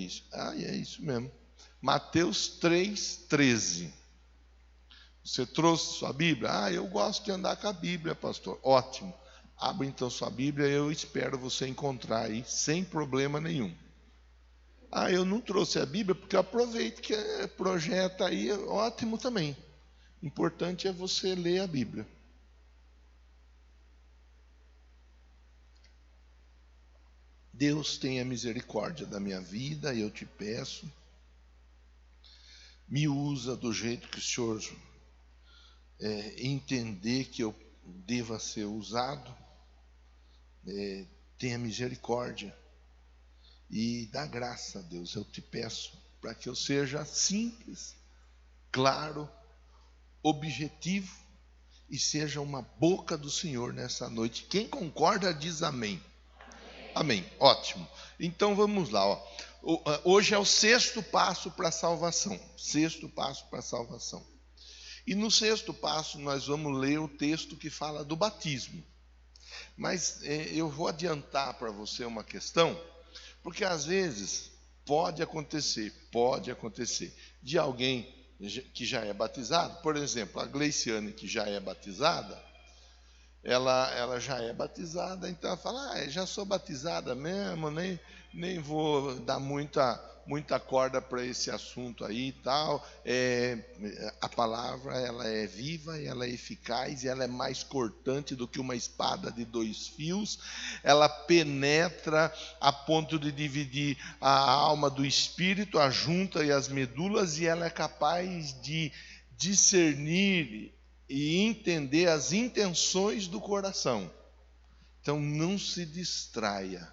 isso. Ah, é isso mesmo. Mateus 3,13. Você trouxe sua Bíblia? Ah, eu gosto de andar com a Bíblia, pastor. Ótimo. Abra então sua Bíblia, eu espero você encontrar aí, sem problema nenhum. Ah, eu não trouxe a Bíblia porque eu aproveito que projeta aí, ótimo também. Importante é você ler a Bíblia. Deus tenha misericórdia da minha vida, eu te peço. Me usa do jeito que o Senhor entender que eu deva ser usado. Tenha misericórdia. E dá graça a Deus, eu te peço, para que eu seja simples, claro, objetivo e seja uma boca do Senhor nessa noite. Quem concorda diz amém. Amém, ótimo. Então vamos lá, ó. Hoje é o 6º passo para a salvação. 6º passo para a salvação. E no 6º passo nós vamos ler o texto que fala do batismo. Mas eu vou adiantar para você uma questão, porque às vezes pode acontecer de alguém que já é batizado, por exemplo, a Gleiciane que já é batizada, ela já é batizada, então ela fala, já sou batizada mesmo, nem vou dar muita corda para esse assunto aí e tal. A palavra, ela é viva, ela é eficaz, ela é mais cortante do que uma espada de 2 fios, ela penetra a ponto de dividir a alma do espírito, a junta e as medulas, e ela é capaz de discernir e entender as intenções do coração. Então não se distraia.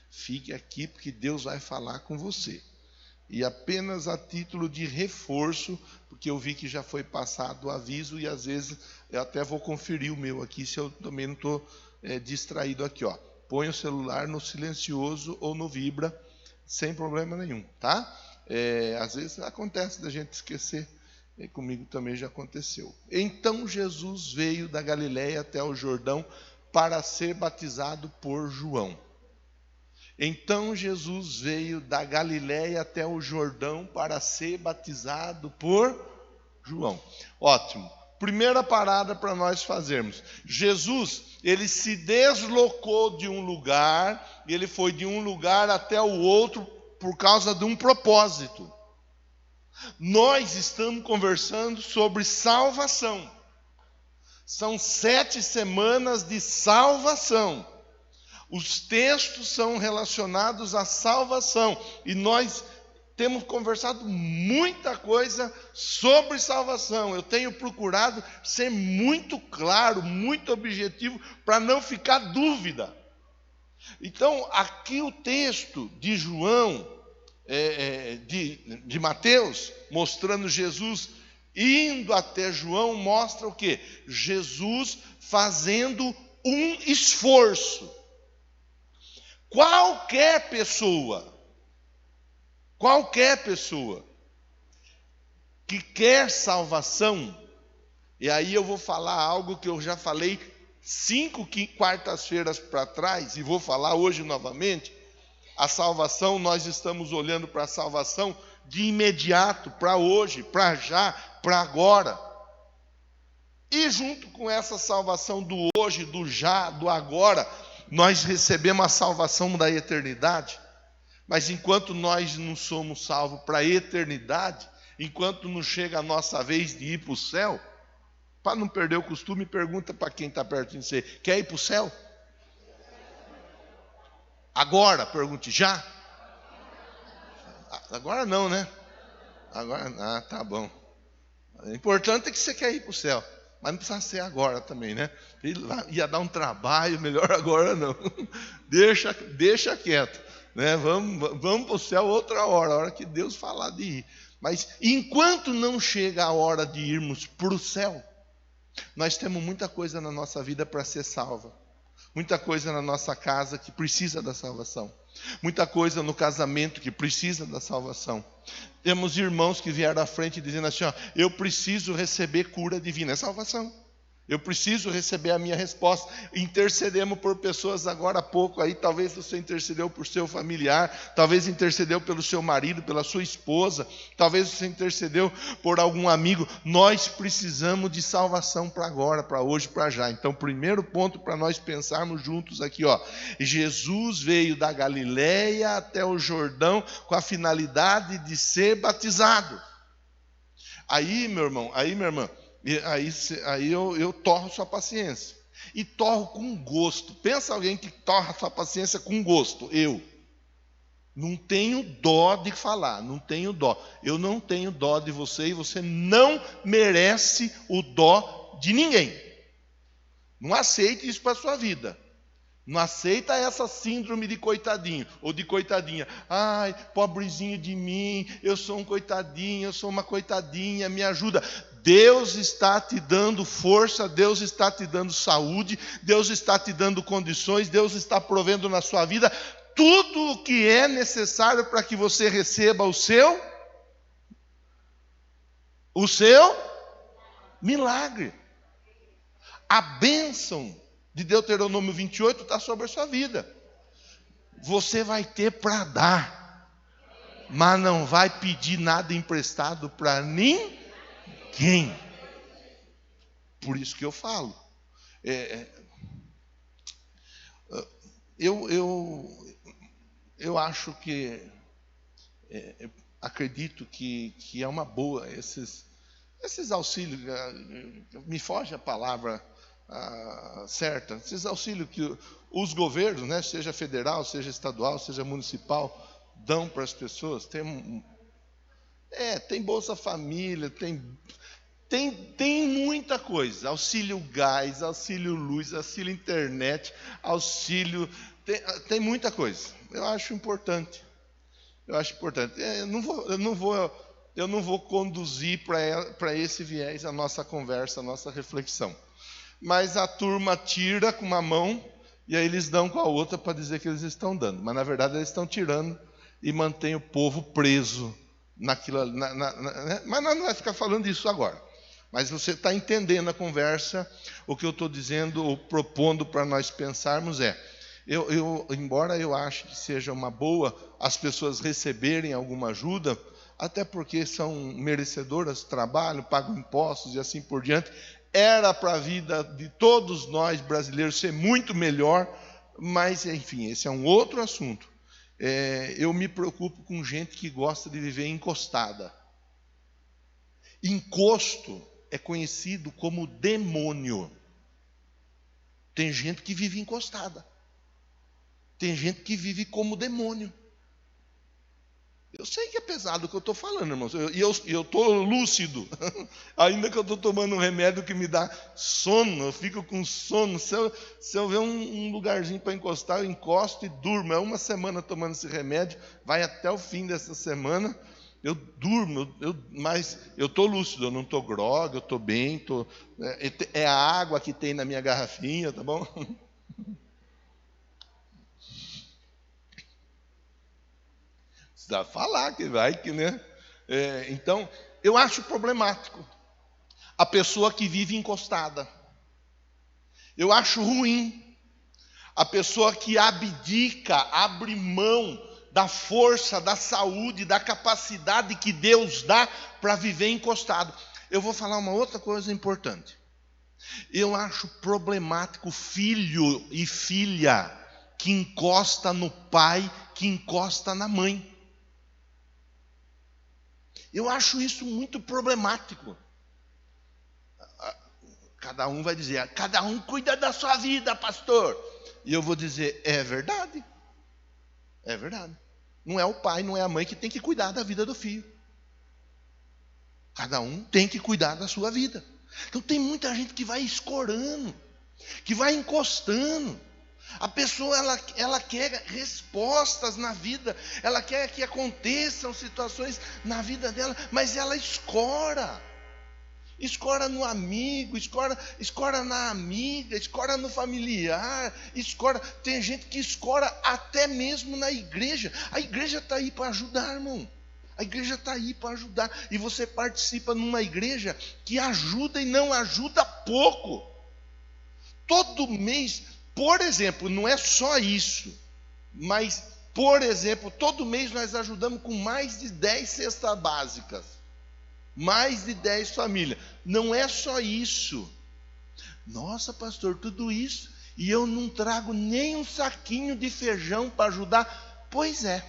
Fique aqui porque Deus vai falar com você. E apenas a título de reforço, porque eu vi que já foi passado o aviso e às vezes eu até vou conferir o meu aqui, se eu também não estou distraído aqui, ó. Põe o celular no silencioso ou no vibra, sem problema nenhum, tá? Às vezes acontece da gente esquecer. E comigo também já aconteceu. Então Jesus veio da Galiléia até o Jordão para ser batizado por João. Então Jesus veio da Galiléia até o Jordão para ser batizado por João. Ótimo. Primeira parada para nós fazermos. Jesus, ele se deslocou de um lugar, ele foi de um lugar até o outro por causa de um propósito. Nós estamos conversando sobre salvação. São 7 semanas de salvação. Os textos são relacionados à salvação. E nós temos conversado muita coisa sobre salvação. Eu tenho procurado ser muito claro, muito objetivo, para não ficar dúvida. Então, aqui o texto de João, de Mateus, mostrando Jesus indo até João, mostra o quê? Jesus fazendo um esforço. Qualquer pessoa que quer salvação, e aí eu vou falar algo que eu já falei 5 quartas-feiras para trás, e vou falar hoje novamente. A salvação, nós estamos olhando para a salvação de imediato, para hoje, para já, para agora. E junto com essa salvação do hoje, do já, do agora, nós recebemos a salvação da eternidade. Mas enquanto nós não somos salvos para a eternidade, enquanto não chega a nossa vez de ir para o céu, para não perder o costume, pergunta para quem está perto de você, quer ir para o céu? Agora, pergunte, já? Agora não, né? Agora, tá bom. O importante é que você quer ir para o céu, mas não precisa ser agora também, né? Ia dar um trabalho, melhor agora não. Deixa quieto, né? Vamos para o céu outra hora, a hora que Deus falar de ir. Mas enquanto não chega a hora de irmos para o céu, nós temos muita coisa na nossa vida para ser salva. Muita coisa na nossa casa que precisa da salvação. Muita coisa no casamento que precisa da salvação. Temos irmãos que vieram à frente dizendo assim, eu preciso receber cura divina. É salvação. Eu preciso receber a minha resposta. Intercedemos por pessoas agora há pouco aí. Talvez você intercedeu por seu familiar, talvez intercedeu pelo seu marido, pela sua esposa, talvez você intercedeu por algum amigo. Nós precisamos de salvação para agora, para hoje, para já. Então, primeiro ponto para nós pensarmos juntos aqui, ó. Jesus veio da Galileia até o Jordão com a finalidade de ser batizado. Aí, meu irmão, minha irmã, aí eu torro sua paciência. E torro com gosto. Pensa alguém que torra sua paciência com gosto. Eu. Não tenho dó de falar, não tenho dó. Eu não tenho dó de você e você não merece o dó de ninguém. Não aceite isso para a sua vida. Não aceita essa síndrome de coitadinho ou de coitadinha. Ai, pobrezinho de mim, eu sou um coitadinho, eu sou uma coitadinha, me ajuda. Deus está te dando força, Deus está te dando saúde, Deus está te dando condições, Deus está provendo na sua vida tudo o que é necessário para que você receba o seu milagre. A bênção de Deuteronômio 28 está sobre a sua vida. Você vai ter para dar, mas não vai pedir nada emprestado para ninguém. Por isso que eu falo. Eu acho que, acredito que é uma boa esses auxílios, me foge a palavra certa, esses auxílios que os governos, né, seja federal, seja estadual, seja municipal, dão para as pessoas. Tem Bolsa Família, tem muita coisa, auxílio gás, auxílio luz, auxílio internet, auxílio, tem muita coisa. Eu acho importante. Eu não vou conduzir para esse viés a nossa conversa, a nossa reflexão. Mas a turma tira com uma mão e aí eles dão com a outra para dizer que eles estão dando. Mas na verdade eles estão tirando e mantém o povo preso naquilo. Mas não vai ficar falando disso agora. Mas você está entendendo a conversa. O que eu estou dizendo ou propondo para nós pensarmos embora eu ache que seja uma boa as pessoas receberem alguma ajuda, até porque são merecedoras, trabalham, pagam impostos e assim por diante, era para a vida de todos nós brasileiros ser muito melhor, mas enfim, esse é um outro assunto. Eu me preocupo com gente que gosta de viver encostada. Encosto é conhecido como demônio. Tem gente que vive encostada. Tem gente que vive como demônio. Eu sei que é pesado o que eu estou falando, irmãos. E eu estou lúcido. Ainda que eu estou tomando um remédio que me dá sono, eu fico com sono. Se eu ver um lugarzinho para encostar, eu encosto e durmo. É uma semana tomando esse remédio, vai até o fim dessa semana. Eu durmo, mas eu estou lúcido, eu não estou grogue, eu estou bem. É a água que tem na minha garrafinha, tá bom? Precisa falar que vai, né? Então, eu acho problemático a pessoa que vive encostada. Eu acho ruim a pessoa que abdica, abre mão da força, da saúde, da capacidade que Deus dá para viver encostado. Eu vou falar uma outra coisa importante. Eu acho problemático filho e filha que encosta no pai, que encosta na mãe. Eu acho isso muito problemático. Cada um vai dizer, cada um cuida da sua vida, pastor. E eu vou dizer, é verdade. É verdade. Não é o pai, não é a mãe que tem que cuidar da vida do filho. Cada um tem que cuidar da sua vida. Então tem muita gente que vai escorando, que vai encostando. A pessoa ela quer respostas na vida, ela quer que aconteçam situações na vida dela, mas ela escora no amigo, escora na amiga, escora no familiar, tem gente que escora até mesmo na igreja. A igreja está aí para ajudar, irmão. A igreja está aí para ajudar. E você participa numa igreja que ajuda e não ajuda pouco. todo mês, por exemplo, não é só isso, mas, por exemplo, todo mês nós ajudamos com mais de 10 cestas básicas, mais de 10 famílias. Não é só isso. Nossa, pastor, tudo isso, e eu não trago nem um saquinho de feijão para ajudar. Pois é.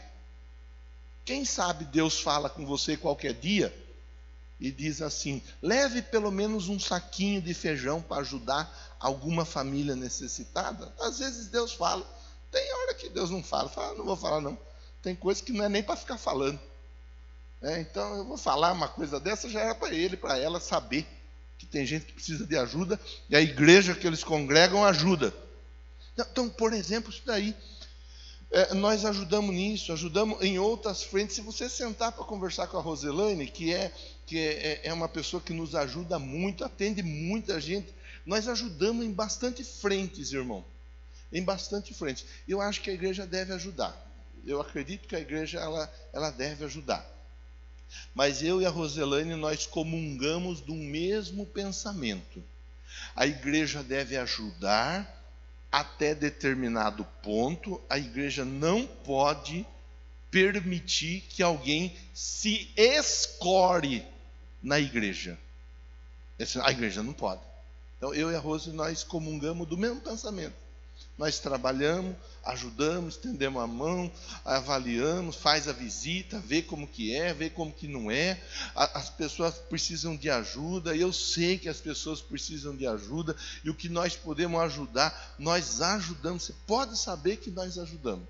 Quem sabe Deus fala com você qualquer dia e diz assim: leve pelo menos um saquinho de feijão para ajudar alguma família necessitada. Às vezes Deus fala. Tem hora que Deus não fala. Fala, não vou falar não. Tem coisa que não é nem para ficar falando. Então eu vou falar uma coisa dessa, já era para ele, para ela saber que tem gente que precisa de ajuda e a igreja que eles congregam ajuda. Então, por exemplo, isso daí, nós ajudamos nisso, ajudamos em outras frentes. Se você sentar para conversar com a Roselaine, que é uma pessoa que nos ajuda muito, atende muita gente, nós ajudamos em bastante frentes, irmão, em bastante frentes. Eu acho que a igreja deve ajudar. Eu acredito que a igreja ela deve ajudar. Mas eu e a Roselaine, nós comungamos do mesmo pensamento. A igreja deve ajudar até determinado ponto. A igreja não pode permitir que alguém se escore na igreja. A igreja não pode. Então eu e a Rose, nós comungamos do mesmo pensamento. Nós trabalhamos, ajudamos, estendemos a mão, avaliamos, faz a visita, vê como que é, vê como que não é. As pessoas precisam de ajuda, eu sei que as pessoas precisam de ajuda, e o que nós podemos ajudar, nós ajudamos. Você pode saber que nós ajudamos.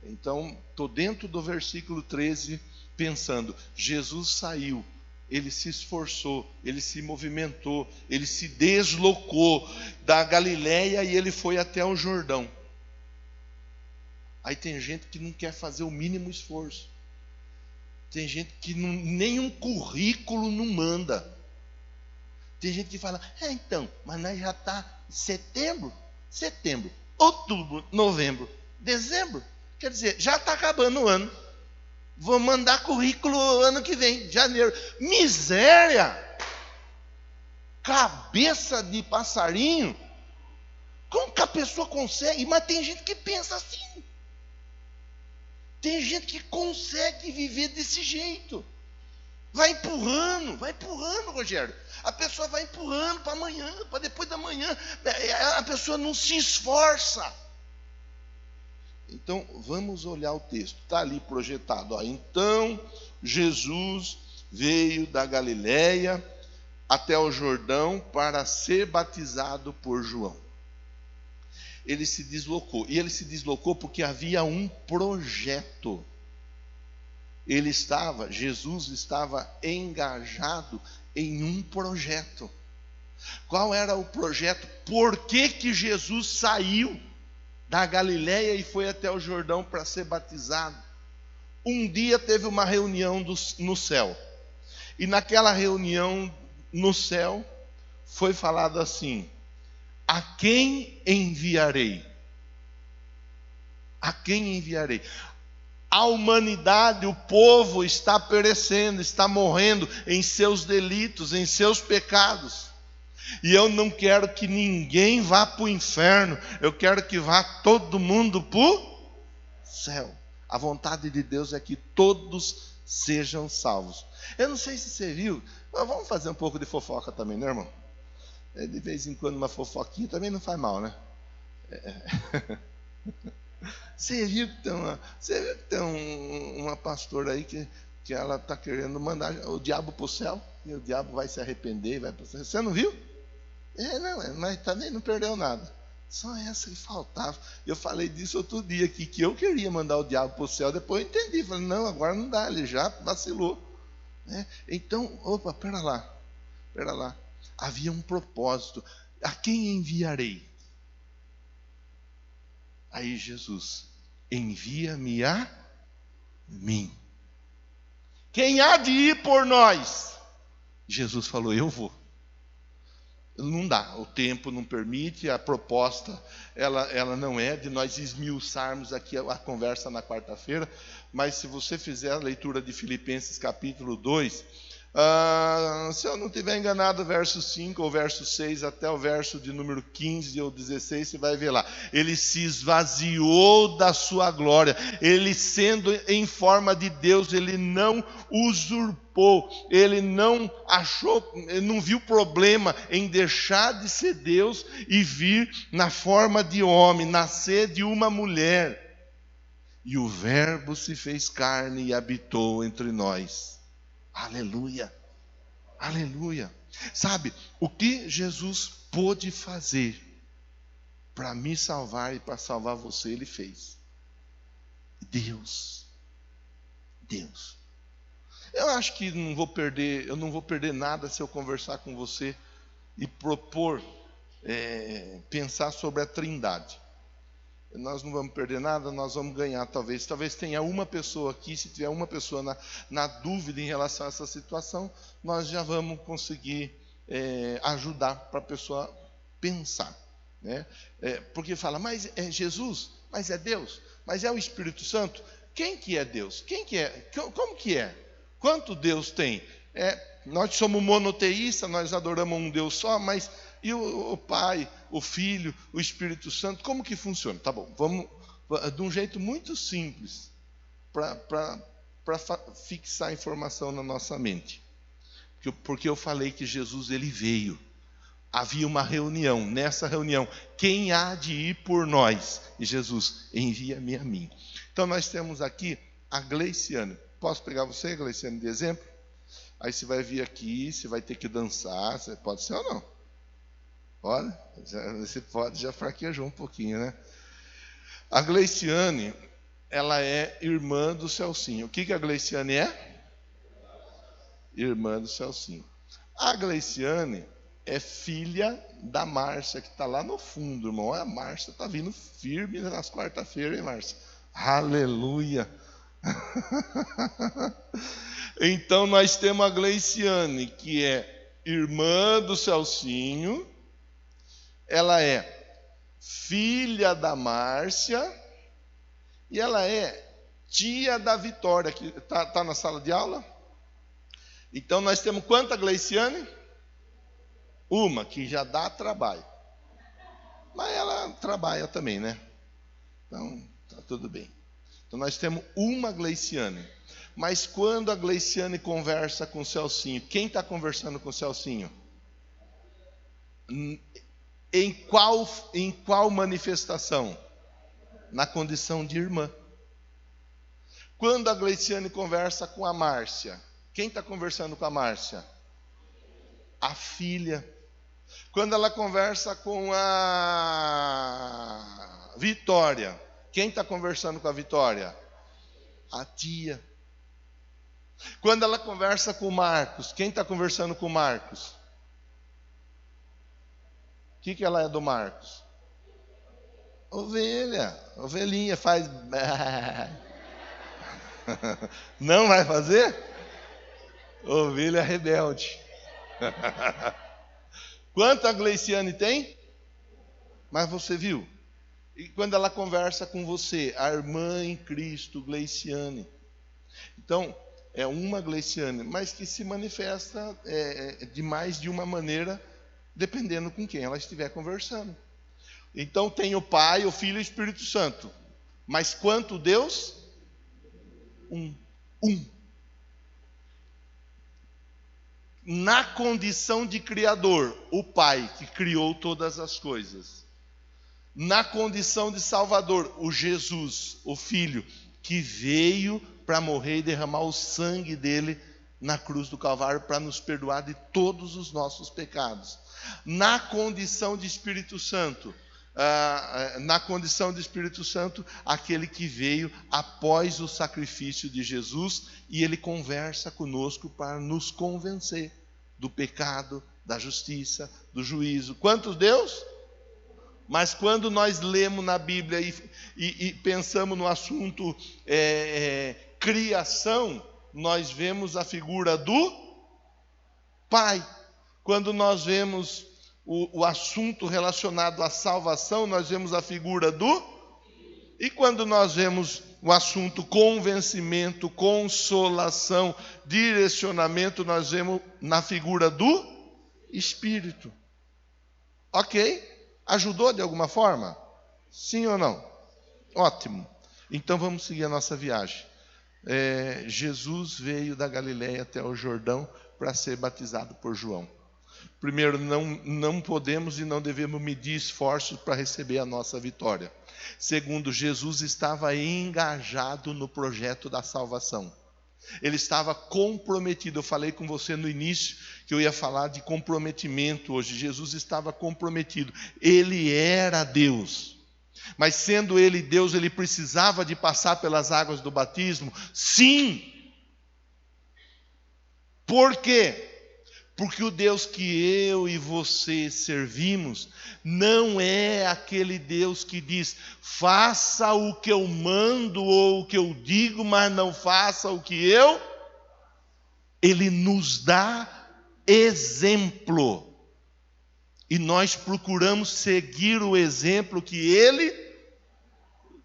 Então, estou dentro do versículo 13, pensando, Jesus saiu, ele se esforçou, ele se movimentou, ele se deslocou da Galileia e ele foi até o Jordão. Aí tem gente que não quer fazer o mínimo esforço. Tem gente que nenhum currículo não manda. Tem gente que fala, então, mas nós já está setembro, outubro, novembro, dezembro. Quer dizer, já está acabando o ano. Vou mandar currículo ano que vem, janeiro. Miséria! Cabeça de passarinho. Como que a pessoa consegue? Mas tem gente que pensa assim. Tem gente que consegue viver desse jeito. Vai empurrando, Rogério. A pessoa vai empurrando para amanhã, para depois da manhã. A pessoa não se esforça. Então, vamos olhar o texto. Está ali projetado. Então, Jesus veio da Galileia até o Jordão para ser batizado por João. Ele se deslocou. E ele se deslocou porque havia um projeto. Jesus estava engajado em um projeto. Qual era o projeto? Por que Jesus saiu da Galileia e foi até o Jordão para ser batizado? Um dia teve uma reunião no céu. E naquela reunião no céu foi falado assim: a quem enviarei? A quem enviarei? A humanidade, o povo está perecendo, está morrendo em seus delitos, em seus pecados. E eu não quero que ninguém vá para o inferno, eu quero que vá todo mundo para o céu. A vontade de Deus é que todos sejam salvos. Eu não sei se você viu, mas vamos fazer um pouco de fofoca também, né, irmão? De vez em quando uma fofoquinha também não faz mal, né? Você viu que tem uma pastora aí que ela está querendo mandar o diabo para o céu, e o diabo vai se arrepender e vai para o céu. Você não viu? Não, mas também não perdeu nada. Só essa que faltava. Eu falei disso outro dia aqui, que eu queria mandar o diabo para o céu, depois eu entendi. Falei, não, agora não dá, ele já vacilou. Então, pera lá. Havia um propósito. A quem enviarei? Aí Jesus, envia-me a mim. Quem há de ir por nós? Jesus falou, eu vou. Não dá, o tempo não permite, a proposta ela não é de nós esmiuçarmos aqui a conversa na quarta-feira, mas se você fizer a leitura de Filipenses capítulo 2, Se eu não estiver enganado, verso 5 ou verso 6 até o verso de número 15 ou 16, você vai ver lá. Ele se esvaziou da sua glória. Ele, sendo em forma de Deus, ele não usurpou. Ele não achou, ele não viu problema em deixar de ser Deus e vir na forma de homem, nascer de uma mulher. E o Verbo se fez carne e habitou entre nós. Aleluia, aleluia. Sabe, o que Jesus pôde fazer para me salvar e para salvar você, Ele fez. Deus. Eu acho que eu não vou perder nada se eu conversar com você e propor, pensar sobre a Trindade. Nós não vamos perder nada, nós vamos ganhar talvez. Talvez tenha uma pessoa aqui, se tiver uma pessoa na dúvida em relação a essa situação, nós já vamos conseguir ajudar para a pessoa pensar. Né? Porque fala, mas é Jesus, mas é Deus, mas é o Espírito Santo. Quem que é Deus? Quem que é? Como que é? Quanto Deus tem? Nós somos monoteístas, nós adoramos um Deus só, mas e o Pai, o Filho, o Espírito Santo, como que funciona? Tá bom, vamos de um jeito muito simples para fixar a informação na nossa mente. Porque eu falei que Jesus ele veio. Havia uma reunião, nessa reunião, quem há de ir por nós? E Jesus, envia-me a mim. Então nós temos aqui a Gleiciane. Posso pegar você, Gleiciane, de exemplo? Aí você vai vir aqui, você vai ter que dançar, você pode ser ou não? Olha, você pode, já fraquejou um pouquinho, né? A Gleiciane, ela é irmã do Celcinho. O que a Gleiciane é? Irmã do Celcinho. A Gleiciane é filha da Márcia, que está lá no fundo, irmão. A Márcia está vindo firme nas quarta-feiras, hein, Márcia? Aleluia! Então nós temos a Gleiciane, que é irmã do Celcinho. Ela é filha da Márcia e ela é tia da Vitória, que está na sala de aula. Então nós temos quanta Gleiciane? Uma, que já dá trabalho. Mas ela trabalha também, né? Então, está tudo bem. Então nós temos uma Gleiciane. Mas quando a Gleiciane conversa com o Celcinho, quem está conversando com o Celcinho? Em qual manifestação? Na condição de irmã. Quando a Gleiciane conversa com a Márcia, quem está conversando com a Márcia? A filha. Quando ela conversa com a Vitória, quem está conversando com a Vitória? A tia. Quando ela conversa com o Marcos, quem está conversando com o Marcos? O que ela é do Marcos? Ovelhinha, faz. Não vai fazer? Ovelha rebelde. Quanta Gleiciane tem? Mas você viu? E quando ela conversa com você, a irmã em Cristo, Gleiciane. Então, é uma Gleiciane, mas que se manifesta de mais de uma maneira, dependendo com quem ela estiver conversando. Então tem o Pai, o Filho e o Espírito Santo. Mas quanto Deus? Um. Na condição de Criador, o Pai que criou todas as coisas. Na condição de Salvador, o Jesus, o Filho, que veio para morrer e derramar o sangue dele na cruz do Calvário para nos perdoar de todos os nossos pecados. Na condição de Espírito Santo, aquele que veio após o sacrifício de Jesus, e ele conversa conosco para nos convencer do pecado, da justiça, do juízo. Quantos Deus? Mas quando nós lemos na Bíblia e pensamos no assunto criação, nós vemos a figura do Pai. Quando nós vemos o assunto relacionado à salvação, nós vemos a figura do... E quando nós vemos o assunto convencimento, consolação, direcionamento, nós vemos na figura do Espírito. Ok? Ajudou de alguma forma? Sim ou não? Ótimo. Então vamos seguir a nossa viagem. Jesus veio da Galileia até o Jordão para ser batizado por João. Primeiro, não podemos e não devemos medir esforços para receber a nossa vitória. Segundo, Jesus estava engajado no projeto da salvação. Ele estava comprometido. Eu falei com você no início que eu ia falar de comprometimento hoje. Jesus estava comprometido. Ele era Deus. Mas sendo ele Deus, ele precisava de passar pelas águas do batismo? Sim. Por quê? Porque o Deus que eu e você servimos não é aquele Deus que diz: faça o que eu mando ou o que eu digo, mas não faça o que eu. Ele nos dá exemplo. E nós procuramos seguir o exemplo que ele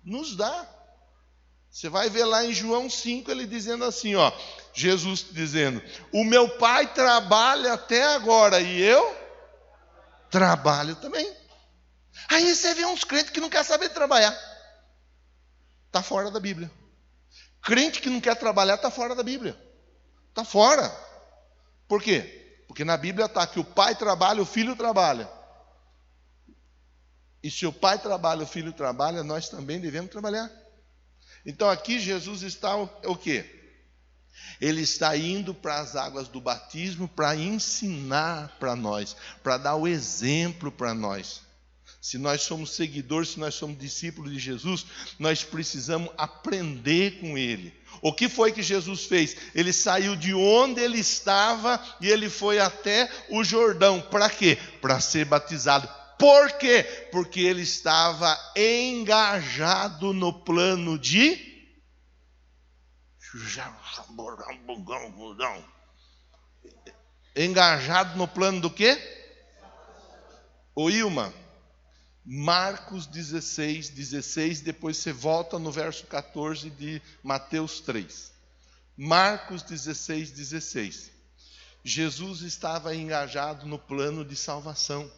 nos dá. Você vai ver lá em João 5, ele dizendo assim, ó, Jesus dizendo: o meu pai trabalha até agora e eu trabalho também. Aí você vê uns crentes que não querem saber trabalhar. Está fora da Bíblia. Crente que não quer trabalhar está fora da Bíblia. Está fora. Por quê? Porque na Bíblia está que o pai trabalha, o filho trabalha. E se o pai trabalha, o filho trabalha, nós também devemos trabalhar. Então aqui Jesus está o quê? Ele está indo para as águas do batismo para ensinar para nós, para dar o exemplo para nós. Se nós somos seguidores, se nós somos discípulos de Jesus, nós precisamos aprender com Ele. O que foi que Jesus fez? Ele saiu de onde ele estava e ele foi até o Jordão. Para quê? Para ser batizado. Por quê? Porque ele estava engajado no plano de... Engajado no plano do quê? Ô Ilma, Marcos 16, depois você volta no verso 14 de Mateus 3. Marcos 16. Jesus estava engajado no plano de salvação.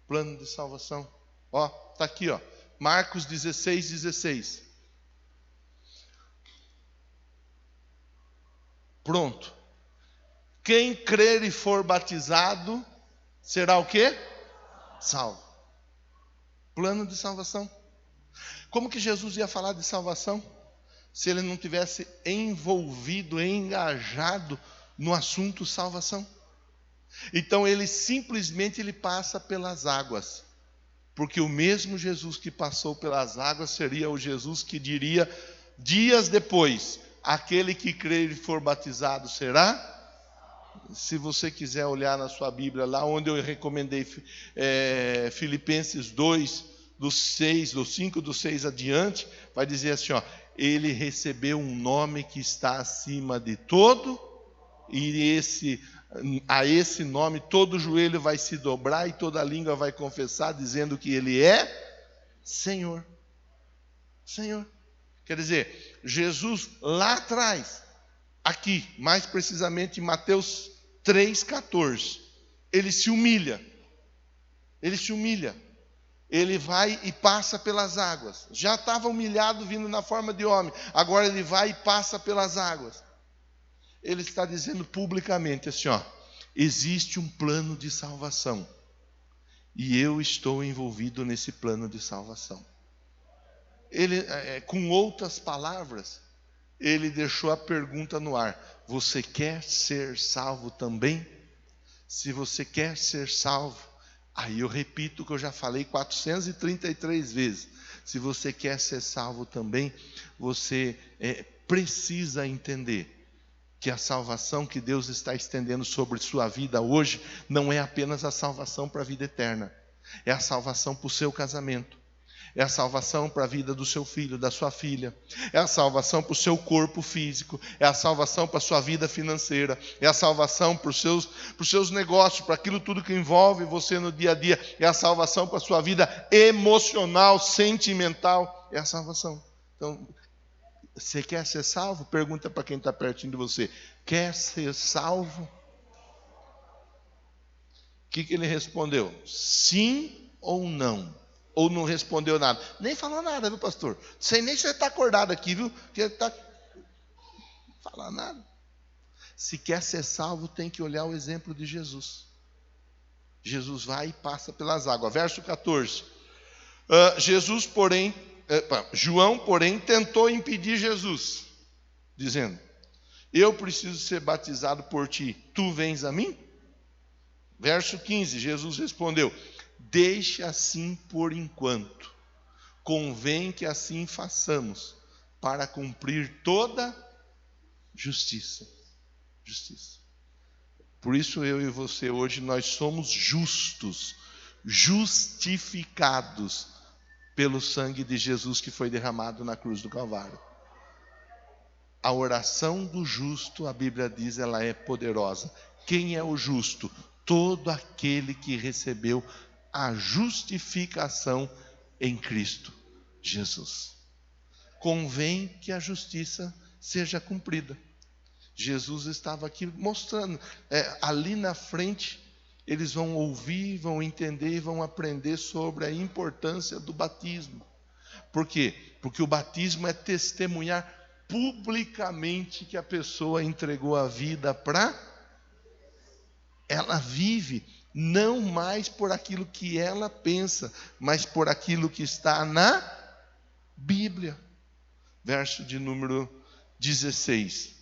Plano de salvação. Ó, está aqui, ó. Marcos 16. Pronto. Quem crer e for batizado será o quê? Salvo. Plano de salvação. Como que Jesus ia falar de salvação se ele não tivesse envolvido, engajado no assunto salvação? Então ele simplesmente passa pelas águas, porque o mesmo Jesus que passou pelas águas seria o Jesus que diria dias depois: aquele que crer e for batizado será. Se você quiser olhar na sua Bíblia, lá onde eu recomendei Filipenses 2, do 5 do 6 adiante, vai dizer assim, ó, ele recebeu um nome que está acima de todo, e a esse nome todo joelho vai se dobrar e toda língua vai confessar, dizendo que ele é Senhor. Senhor. Quer dizer, Jesus lá atrás, aqui, mais precisamente em Mateus 3,14, ele se humilha. Ele vai e passa pelas águas. Já estava humilhado vindo na forma de homem, agora ele vai e passa pelas águas. Ele está dizendo publicamente assim, ó, existe um plano de salvação e eu estou envolvido nesse plano de salvação. Ele, com outras palavras, ele deixou a pergunta no ar: você quer ser salvo também? Se você quer ser salvo, aí eu repito o que eu já falei 433 vezes. Se você quer ser salvo também, você precisa entender que a salvação que Deus está estendendo sobre sua vida hoje não é apenas a salvação para a vida eterna. É a salvação para o seu casamento. É a salvação para a vida do seu filho, da sua filha. É a salvação para o seu corpo físico. É a salvação para a sua vida financeira. É a salvação para os seus negócios, para aquilo tudo que envolve você no dia a dia. É a salvação para a sua vida emocional, sentimental. É a salvação. Então, Você quer ser salvo? Pergunta para quem está pertinho de você. Quer ser salvo? O que ele respondeu? Sim ou não? Ou não respondeu nada? Nem falou nada, viu, pastor? Sei nem se você está acordado aqui, viu? Porque ele está... Falar nada. Se quer ser salvo, tem que olhar o exemplo de Jesus. Jesus vai e passa pelas águas. Verso 14. João, porém, tentou impedir Jesus, dizendo: eu preciso ser batizado por ti, tu vens a mim? Verso 15, Jesus respondeu: deixe assim por enquanto, convém que assim façamos, para cumprir toda justiça. Por isso eu e você hoje, nós somos justos, justificados pelo sangue de Jesus que foi derramado na cruz do Calvário. A oração do justo, a Bíblia diz, ela é poderosa. Quem é o justo? Todo aquele que recebeu a justificação em Cristo Jesus. Convém que a justiça seja cumprida. Jesus estava aqui mostrando, ali na frente, eles vão ouvir, vão entender e vão aprender sobre a importância do batismo. Por quê? Porque o batismo é testemunhar publicamente que a pessoa entregou a vida para... Ela vive não mais por aquilo que ela pensa, mas por aquilo que está na Bíblia. Verso de número 16.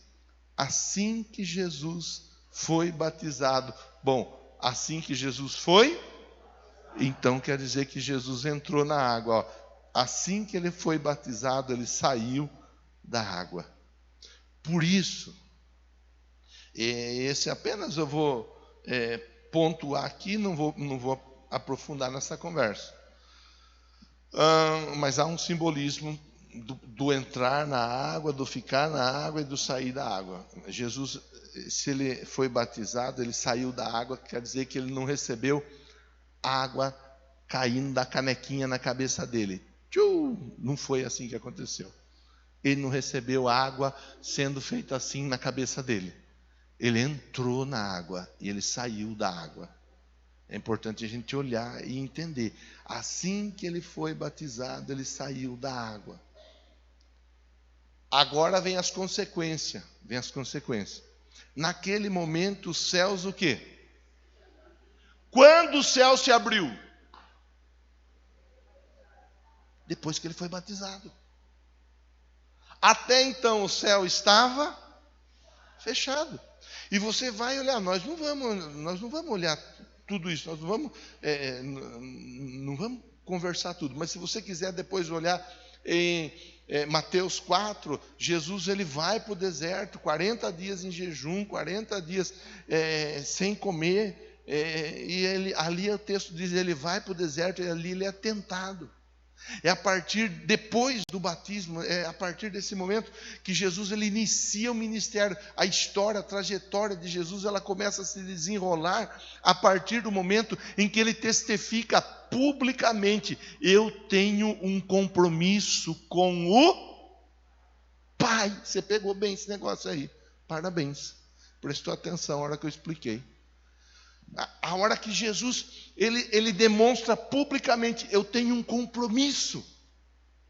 Assim que Jesus foi batizado. Bom, assim que Jesus foi, então quer dizer que Jesus entrou na água. Ó. Assim que ele foi batizado, ele saiu da água. Por isso, esse apenas eu vou pontuar aqui, não vou aprofundar nessa conversa. Mas há um simbolismo do entrar na água, do ficar na água e do sair da água. Jesus, se ele foi batizado, ele saiu da água, quer dizer que ele não recebeu água caindo da canequinha na cabeça dele. Não foi assim que aconteceu. Ele não recebeu água sendo feita assim na cabeça dele. Ele entrou na água e ele saiu da água. É importante a gente olhar e entender. Assim que ele foi batizado, ele saiu da água. Agora vem as consequências. Naquele momento, os céus o quê? Quando o céu se abriu? Depois que ele foi batizado. Até então o céu estava fechado. E você vai olhar, nós não vamos olhar tudo isso, nós não vamos conversar tudo. Mas se você quiser depois olhar em Mateus 4, Jesus ele vai para o deserto, 40 dias em jejum, 40 dias sem comer, e ali o texto diz, ele vai para o deserto e ali ele é tentado. É a partir, depois do batismo, é a partir desse momento que Jesus ele inicia o ministério. A história, a trajetória de Jesus, ela começa a se desenrolar a partir do momento em que ele testifica publicamente: eu tenho um compromisso com o Pai. Você pegou bem esse negócio aí, parabéns, prestou atenção na hora que eu expliquei. A hora que Jesus, ele demonstra publicamente, eu tenho um compromisso.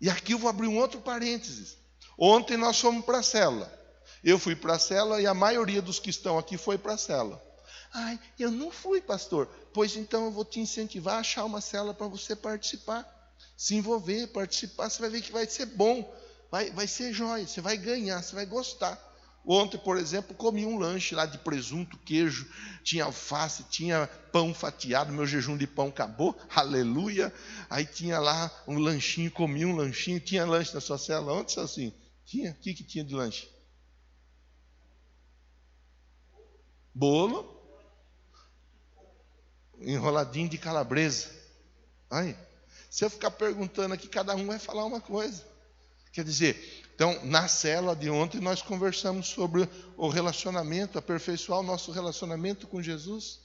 E aqui eu vou abrir um outro parênteses. Ontem nós fomos para a célula. Eu fui para a célula e a maioria dos que estão aqui foi para a célula. Ai, eu não fui, pastor. Pois então eu vou te incentivar a achar uma célula para você participar. Se envolver, participar, você vai ver que vai ser bom. Vai ser jóia, você vai ganhar, você vai gostar. Ontem, por exemplo, comi um lanche lá de presunto, queijo, tinha alface, tinha pão fatiado, meu jejum de pão acabou, aleluia. Aí tinha lá um lanchinho, comi um lanchinho. Tinha lanche na sua célula ontem, assim? Tinha? O que tinha de lanche? Bolo, enroladinho de calabresa. Aí, se eu ficar perguntando aqui, cada um vai falar uma coisa. Quer dizer... Então, na célula de ontem, nós conversamos sobre o relacionamento, aperfeiçoar o nosso relacionamento com Jesus,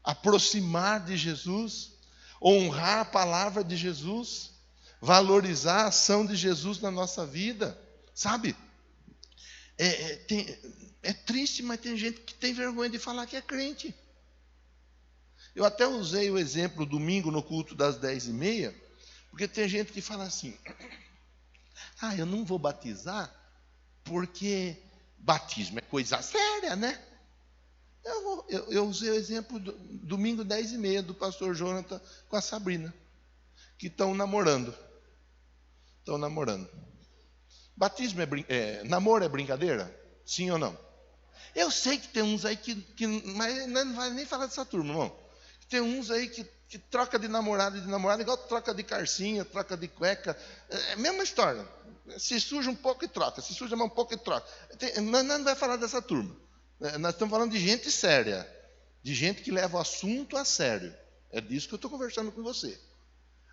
aproximar de Jesus, honrar a palavra de Jesus, valorizar a ação de Jesus na nossa vida, sabe? É triste, mas tem gente que tem vergonha de falar que é crente. Eu até usei o exemplo domingo no culto das 10h30, porque tem gente que fala assim: eu não vou batizar porque batismo é coisa séria, né? Eu usei o exemplo do domingo 10h30 do pastor Jonathan com a Sabrina, que estão namorando. Batismo namoro é brincadeira? Sim ou não? Eu sei que tem uns aí mas não vai nem falar dessa turma, irmão. Tem uns aí que troca de namorado igual troca de carcinha, troca de cueca. É a mesma história. Se suja um pouco e troca, se suja mais um pouco e troca. Não vai falar dessa turma. Nós estamos falando de gente séria, de gente que leva o assunto a sério. É disso que eu estou conversando com você.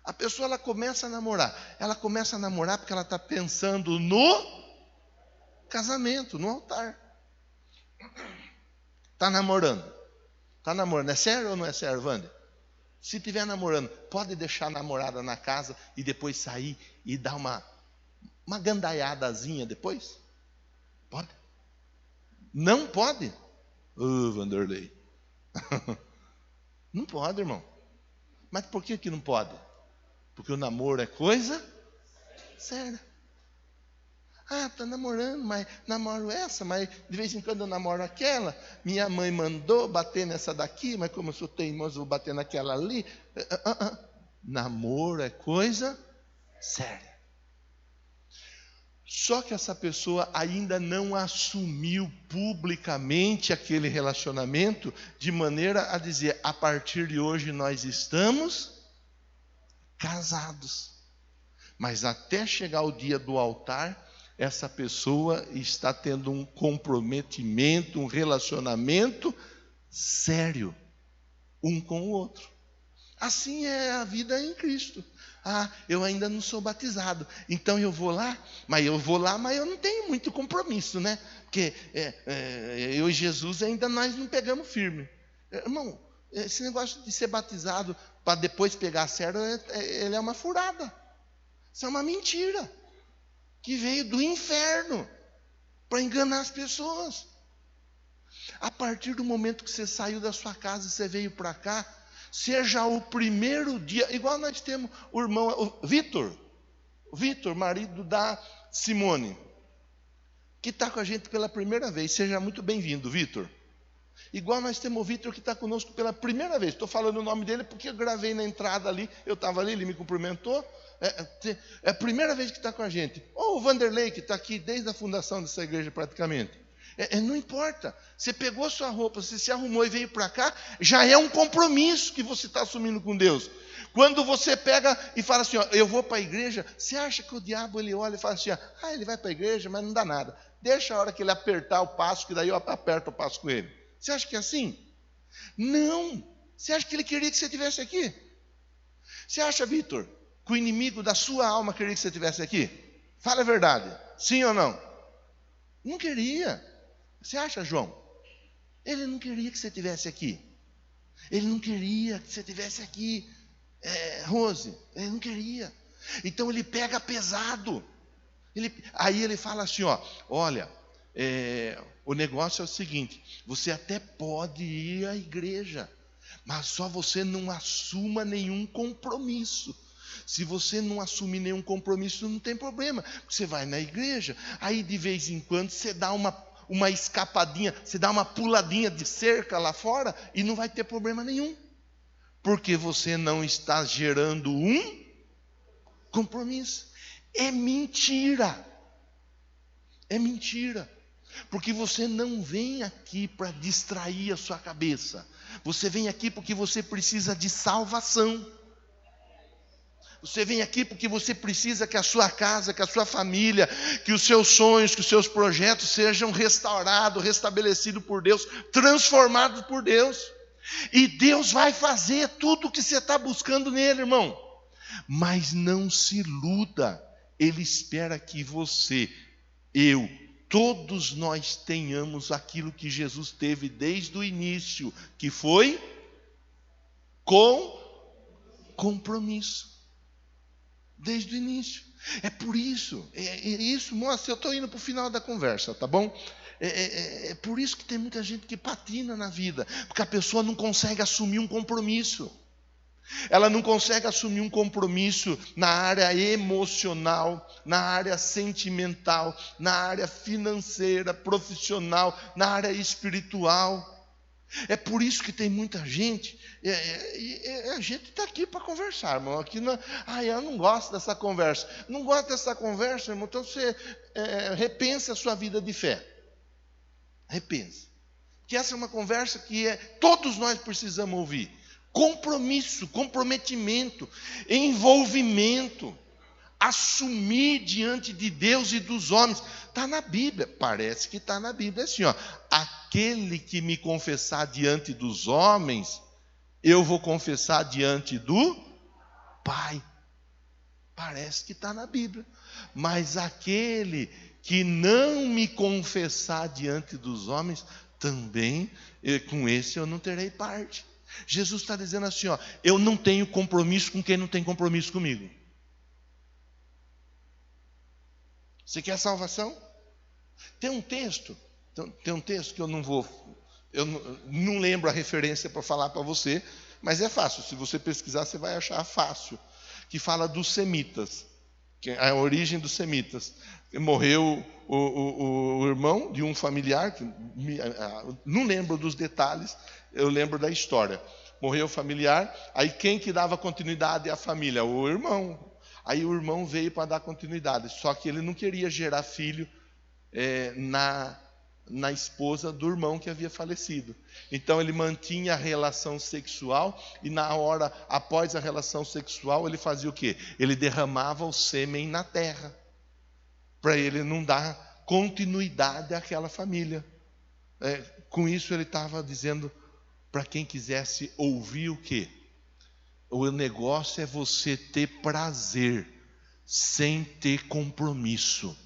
A pessoa, ela começa a namorar. Ela começa a namorar porque ela está pensando no casamento, no altar. Está namorando. É sério ou não é sério, Wander? Se estiver namorando, pode deixar a namorada na casa e depois sair e dar uma gandaiadazinha depois? Pode? Não pode? Vanderlei. Não pode, irmão. Mas por que não pode? Porque o namoro é coisa séria. Tá namorando, mas namoro essa, mas de vez em quando eu namoro aquela. Minha mãe mandou bater nessa daqui, mas como eu sou teimoso, vou bater naquela ali. Namoro é coisa séria. Só que essa pessoa ainda não assumiu publicamente aquele relacionamento de maneira a dizer: a partir de hoje nós estamos casados. Mas até chegar o dia do altar, essa pessoa está tendo um comprometimento, um relacionamento sério, um com o outro. Assim é a vida em Cristo. Eu ainda não sou batizado, então eu vou lá, mas eu não tenho muito compromisso, né? Porque eu e Jesus ainda nós não pegamos firme. Irmão, esse negócio de ser batizado para depois pegar sério, ele é uma furada. Isso é uma mentira que veio do inferno para enganar as pessoas. A partir do momento que você saiu da sua casa e você veio para cá, seja o primeiro dia, igual nós temos o irmão o Vitor, marido da Simone, que está com a gente pela primeira vez. Seja muito bem-vindo, Vitor. Igual nós temos o Vitor que está conosco pela primeira vez. Estou falando o nome dele porque eu gravei na entrada ali, eu estava ali, ele me cumprimentou. É a primeira vez que está com a gente. Ou o Vanderlei, que está aqui desde a fundação dessa igreja praticamente. Não importa, você pegou sua roupa, você se arrumou e veio para cá, já é um compromisso que você está assumindo com Deus. Quando você pega e fala assim, eu vou para a igreja, você acha que o diabo ele olha e fala assim, ele vai para a igreja, mas não dá nada. Deixa a hora que ele apertar o passo, que daí eu aperto o passo com ele. Você acha que é assim? Não. Você acha que ele queria que você estivesse aqui? Você acha, Vitor, que o inimigo da sua alma queria que você estivesse aqui? Fala a verdade. Sim ou não? Não queria. Você acha, João? Ele não queria que você estivesse aqui. Ele não queria que você estivesse aqui, Rose. Ele não queria. Então ele pega pesado. Aí ele fala assim, olha, o negócio é o seguinte, você até pode ir à igreja, mas só você não assuma nenhum compromisso. Se você não assumir nenhum compromisso, não tem problema. Você vai na igreja, aí de vez em quando você dá uma escapadinha, você dá uma puladinha de cerca lá fora e não vai ter problema nenhum. Porque você não está gerando um compromisso. É mentira. É mentira. Porque você não vem aqui para distrair a sua cabeça. Você vem aqui porque você precisa de salvação. Você vem aqui porque você precisa que a sua casa, que a sua família, que os seus sonhos, que os seus projetos sejam restaurados, restabelecidos por Deus, transformados por Deus. E Deus vai fazer tudo o que você está buscando nele, irmão. Mas não se iluda. Ele espera que você, todos nós tenhamos aquilo que Jesus teve desde o início, que foi com compromisso. Desde o início. É por isso, isso mostra, eu estou indo para o final da conversa, tá bom? É por isso que tem muita gente que patina na vida, porque a pessoa não consegue assumir um compromisso. Ela não consegue assumir um compromisso na área emocional, na área sentimental, na área financeira, profissional, na área espiritual. É por isso que tem muita gente, a gente está aqui para conversar, irmão. Aqui não, eu não gosto dessa conversa. Não gosto dessa conversa, irmão, então você repensa a sua vida de fé. Repensa. Porque essa é uma conversa que todos nós precisamos ouvir. Compromisso, comprometimento, envolvimento, assumir diante de Deus e dos homens. Está na Bíblia, parece que está na Bíblia. É assim, ó, aquele que me confessar diante dos homens, eu vou confessar diante do Pai. Parece que está na Bíblia. Mas aquele que não me confessar diante dos homens, também com esse eu não terei parte. Jesus está dizendo assim, ó, eu não tenho compromisso com quem não tem compromisso comigo. Você quer salvação? Tem um texto que eu não lembro a referência para falar para você, mas é fácil, se você pesquisar você vai achar fácil, que fala dos semitas, que é a origem dos semitas. Morreu o irmão de um familiar, não lembro dos detalhes, eu lembro da história. Morreu o familiar, aí quem que dava continuidade à família? O irmão. Aí o irmão veio para dar continuidade, só que ele não queria gerar filho na esposa do irmão que havia falecido. Então ele mantinha a relação sexual e na hora após a relação sexual ele fazia o quê? Ele derramava o sêmen na terra, para ele não dar continuidade àquela família. Com isso ele estava dizendo para quem quisesse ouvir o quê? O negócio é você ter prazer sem ter compromisso.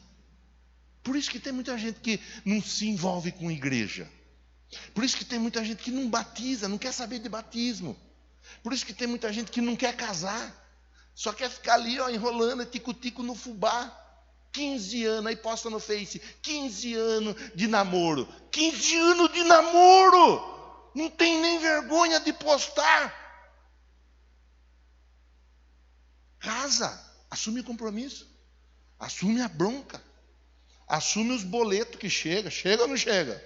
Por isso que tem muita gente que não se envolve com igreja. Por isso que tem muita gente que não batiza, não quer saber de batismo. Por isso que tem muita gente que não quer casar. Só quer ficar ali, ó, enrolando, tico-tico no fubá. 15 anos, aí posta no Face, 15 anos de namoro. 15 anos de namoro! Não tem nem vergonha de postar. Casa, assume o compromisso. Assume a bronca. Assume os boletos que chega ou não chega?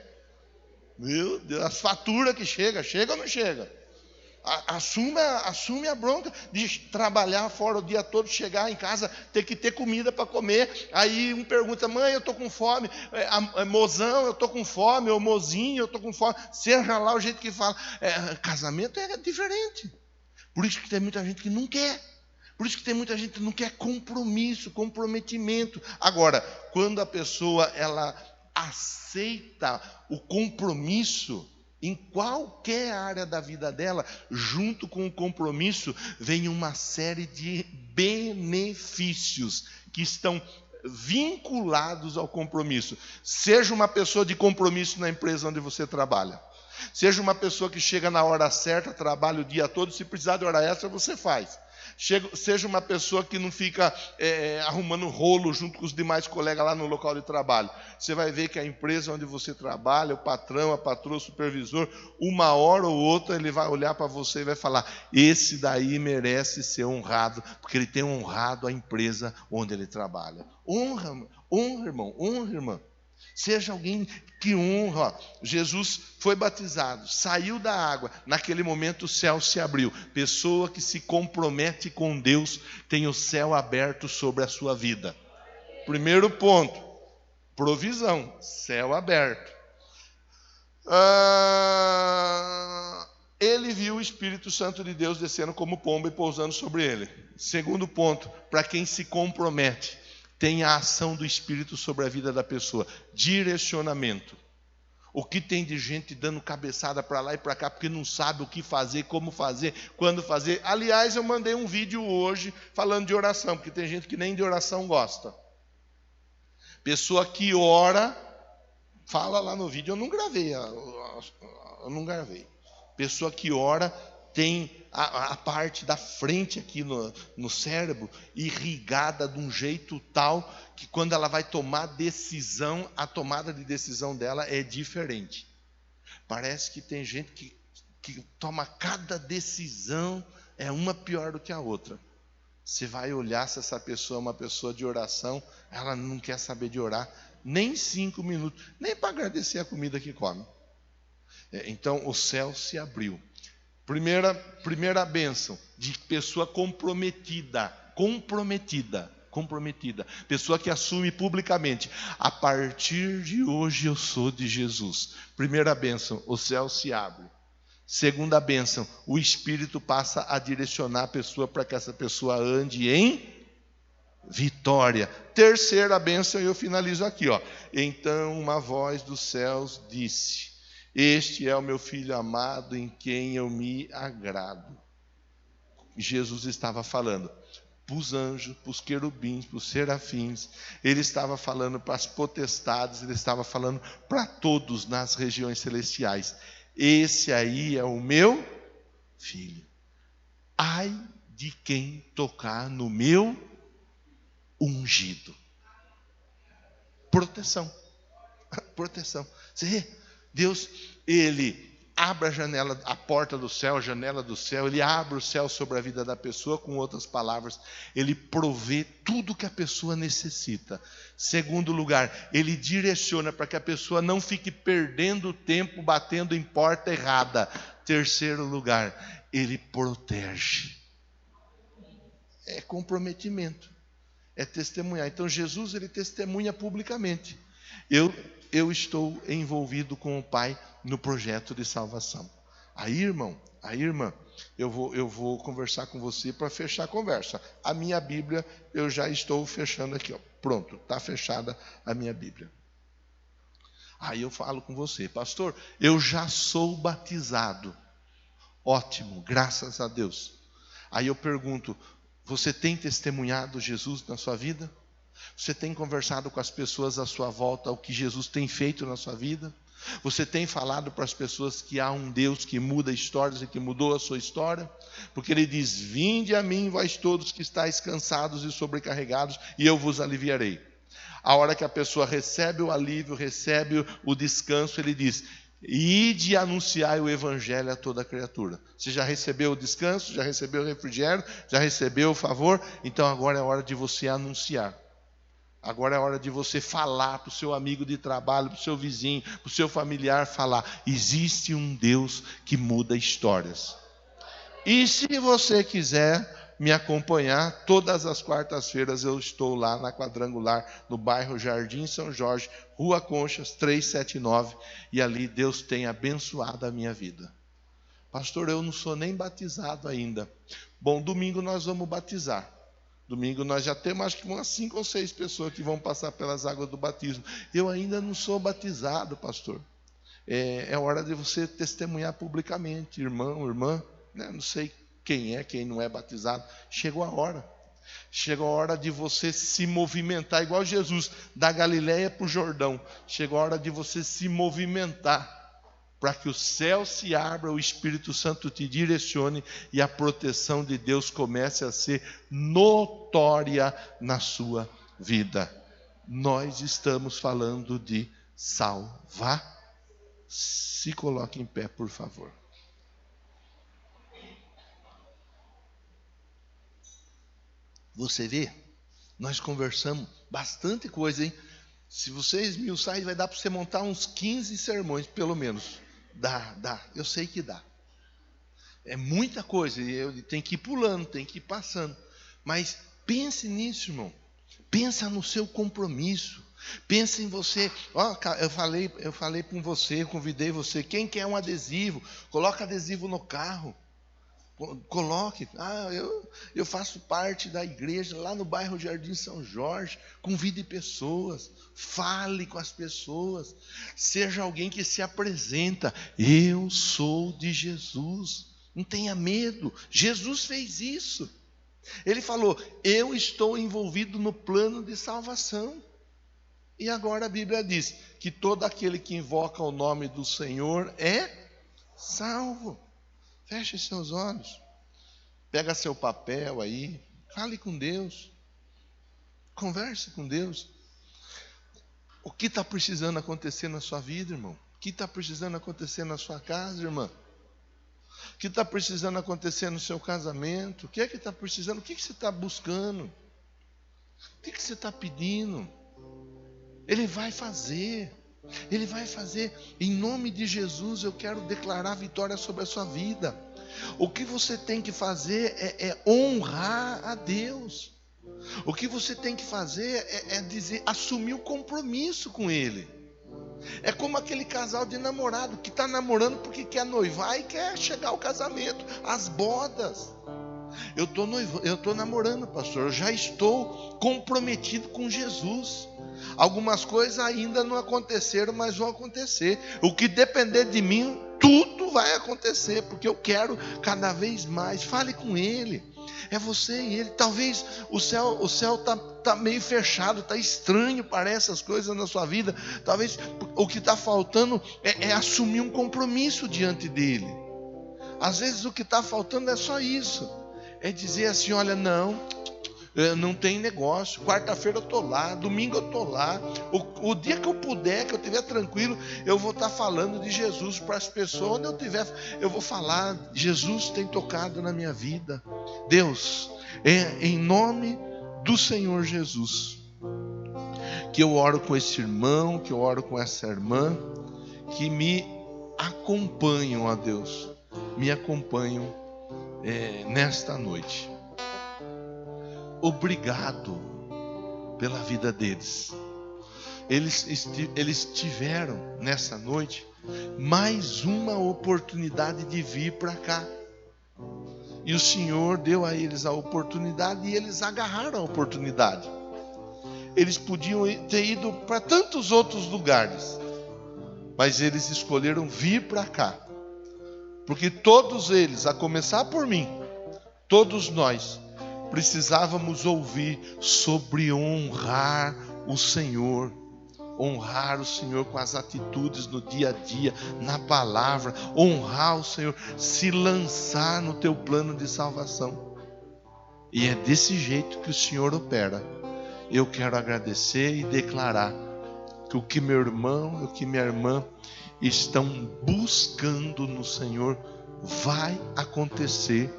Meu Deus, as faturas que chega ou não chega? Assume a bronca de trabalhar fora o dia todo, chegar em casa, ter que ter comida para comer. Aí um pergunta, mãe, eu estou com fome, mozão, eu estou com fome, ou mozinho, eu estou com fome. Seja lá o jeito que fala. Casamento é diferente. Por isso que tem muita gente que não quer. Por isso que tem muita gente que não quer compromisso, comprometimento. Agora, quando a pessoa ela aceita o compromisso em qualquer área da vida dela, junto com o compromisso, vem uma série de benefícios que estão vinculados ao compromisso. Seja uma pessoa de compromisso na empresa onde você trabalha. Seja uma pessoa que chega na hora certa, trabalha o dia todo, se precisar de hora extra, você faz. Seja uma pessoa que não fica arrumando rolo junto com os demais colegas lá no local de trabalho. Você vai ver que a empresa onde você trabalha, o patrão, a patroa, o supervisor, uma hora ou outra ele vai olhar para você e vai falar, esse daí merece ser honrado, porque ele tem honrado a empresa onde ele trabalha. Honra, irmão, honra, irmã. Seja alguém que honra. Jesus foi batizado, saiu da água. Naquele momento o céu se abriu. Pessoa que se compromete com Deus tem o céu aberto sobre a sua vida. Primeiro ponto, provisão, céu aberto. Ele viu o Espírito Santo de Deus descendo como pomba e pousando sobre ele. Segundo ponto, para quem se compromete, tem a ação do Espírito sobre a vida da pessoa. Direcionamento. O que tem de gente dando cabeçada para lá e para cá, porque não sabe o que fazer, como fazer, quando fazer. Aliás, eu mandei um vídeo hoje falando de oração, porque tem gente que nem de oração gosta. Pessoa que ora, fala lá no vídeo, eu não gravei. Pessoa que ora, tem a parte da frente aqui no cérebro irrigada de um jeito tal que quando ela vai tomar decisão, a tomada de decisão dela é diferente. Parece que tem gente que toma cada decisão, é uma pior do que a outra. Você vai olhar se essa pessoa é uma pessoa de oração, ela não quer saber de orar nem 5 minutos, nem para agradecer a comida que come. Então o céu se abriu. Primeira bênção, de pessoa comprometida. Pessoa que assume publicamente: a partir de hoje eu sou de Jesus. Primeira bênção, o céu se abre. Segunda bênção, o Espírito passa a direcionar a pessoa para que essa pessoa ande em vitória. Terceira bênção, eu finalizo aqui, ó. Então uma voz dos céus disse: este é o meu filho amado, em quem eu me agrado. Jesus estava falando para os anjos, para os querubins, para os serafins. Ele estava falando para as potestades, ele estava falando para todos nas regiões celestiais. Esse aí é o meu filho. Ai de quem tocar no meu ungido. Proteção. Você vê? Deus, Ele abre a porta do céu, a janela do céu, Ele abre o céu sobre a vida da pessoa, com outras palavras, Ele provê tudo que a pessoa necessita. Segundo lugar, Ele direciona para que a pessoa não fique perdendo tempo batendo em porta errada. Terceiro lugar, Ele protege. É comprometimento, é testemunhar. Então Jesus, Ele testemunha publicamente: eu estou envolvido com o Pai no projeto de salvação. Aí, irmão, irmã, eu vou conversar com você para fechar a conversa. A minha Bíblia, eu já estou fechando aqui, ó. Pronto, está fechada a minha Bíblia. Aí eu falo com você: pastor, eu já sou batizado. Ótimo, graças a Deus. Aí eu pergunto: você tem testemunhado Jesus na sua vida? Você tem conversado com as pessoas à sua volta o que Jesus tem feito na sua vida? Você tem falado para as pessoas que há um Deus que muda histórias e que mudou a sua história? Porque Ele diz: vinde a mim, vós todos que estáis cansados e sobrecarregados, e eu vos aliviarei. A hora que a pessoa recebe o alívio, recebe o descanso, Ele diz: ide e anunciai o evangelho a toda criatura. Você já recebeu o descanso, já recebeu o refrigério, já recebeu o favor? Então agora é hora de você anunciar. Agora é hora de você falar para o seu amigo de trabalho, para o seu vizinho, para o seu familiar, falar: existe um Deus que muda histórias. E se você quiser me acompanhar, todas as quartas-feiras eu estou lá na Quadrangular, no bairro Jardim São Jorge, Rua Conchas 379, e ali Deus tem abençoado a minha vida. Pastor, eu não sou nem batizado ainda. Bom, domingo nós vamos batizar. Domingo nós já temos acho que umas 5 ou 6 pessoas que vão passar pelas águas do batismo. Eu ainda não sou batizado, pastor. É hora de você testemunhar publicamente, irmão, irmã, né? Não sei quem é, quem não é batizado. Chegou a hora. Chegou a hora de você se movimentar, igual Jesus, da Galileia para o Jordão. Chegou a hora de você se movimentar, para que o céu se abra, o Espírito Santo te direcione e a proteção de Deus comece a ser notória na sua vida. Nós estamos falando de salvar. Se coloque em pé, por favor. Você vê? Nós conversamos bastante coisa, hein? Se você esmiuçar, vai dar para você montar uns 15 sermões, pelo menos. Dá. Eu sei que dá. É muita coisa. E tem que ir pulando, tem que ir passando. Mas pense nisso, irmão. Pensa no seu compromisso. Pensa em você. Eu falei com você, eu convidei você. Quem quer um adesivo? Coloca adesivo no carro. Coloque. Eu faço parte da igreja lá no bairro Jardim São Jorge. Convide pessoas. Fale com as pessoas. Seja alguém que se apresenta. Eu sou de Jesus. Não tenha medo. Jesus fez isso. Ele falou: eu estou envolvido no plano de salvação. E agora a Bíblia diz que todo aquele que invoca o nome do Senhor é salvo. Feche seus olhos. Pega seu papel aí. Fale com Deus. Converse com Deus. O que está precisando acontecer na sua vida, irmão? O que está precisando acontecer na sua casa, irmã? O que está precisando acontecer no seu casamento? O que é que está precisando? O que você está buscando? O que você está pedindo? Ele vai fazer. Ele vai fazer. Em nome de Jesus, eu quero declarar vitória sobre a sua vida. O que você tem que fazer é honrar a Deus. O que você tem que fazer é dizer, assumir o compromisso com Ele. É como aquele casal de namorado que está namorando porque quer noivar e quer chegar ao casamento, às bodas. Eu estou namorando, pastor, eu já estou comprometido com Jesus. Algumas coisas ainda não aconteceram, mas vão acontecer. O que depender de mim, tudo vai acontecer, porque eu quero cada vez mais. Fale com Ele. É você e Ele. Talvez o céu tá meio fechado, tá estranho, parece as coisas na sua vida. Talvez o que está faltando é assumir um compromisso diante dEle. Às vezes o que está faltando é só isso. É dizer assim, olha, não tem negócio, quarta-feira eu estou lá, domingo eu estou lá, o dia que eu puder, que eu estiver tranquilo, eu vou estar falando de Jesus para as pessoas, onde eu estiver, eu vou falar, Jesus tem tocado na minha vida. Deus, em nome do Senhor Jesus, que eu oro com esse irmão, que eu oro com essa irmã, que me acompanham, ó Deus, me acompanham nesta noite. Obrigado pela vida deles. Eles tiveram nessa noite mais uma oportunidade de vir para cá. E o Senhor deu a eles a oportunidade e eles agarraram a oportunidade. Eles podiam ter ido para tantos outros lugares, mas eles escolheram vir para cá. Porque todos eles, a começar por mim, todos nós, precisávamos ouvir sobre honrar o Senhor. Honrar o Senhor com as atitudes no dia a dia, na palavra. Honrar o Senhor, se lançar no teu plano de salvação. E é desse jeito que o Senhor opera. Eu quero agradecer e declarar que o que meu irmão e o que minha irmã estão buscando no Senhor vai acontecer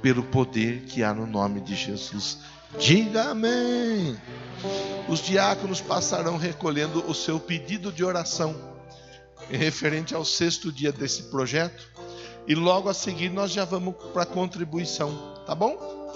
pelo poder que há no nome de Jesus. Diga amém. Os diáconos passarão recolhendo o seu pedido de oração referente ao 6º dia desse projeto, e logo a seguir nós já vamos para a contribuição, tá bom?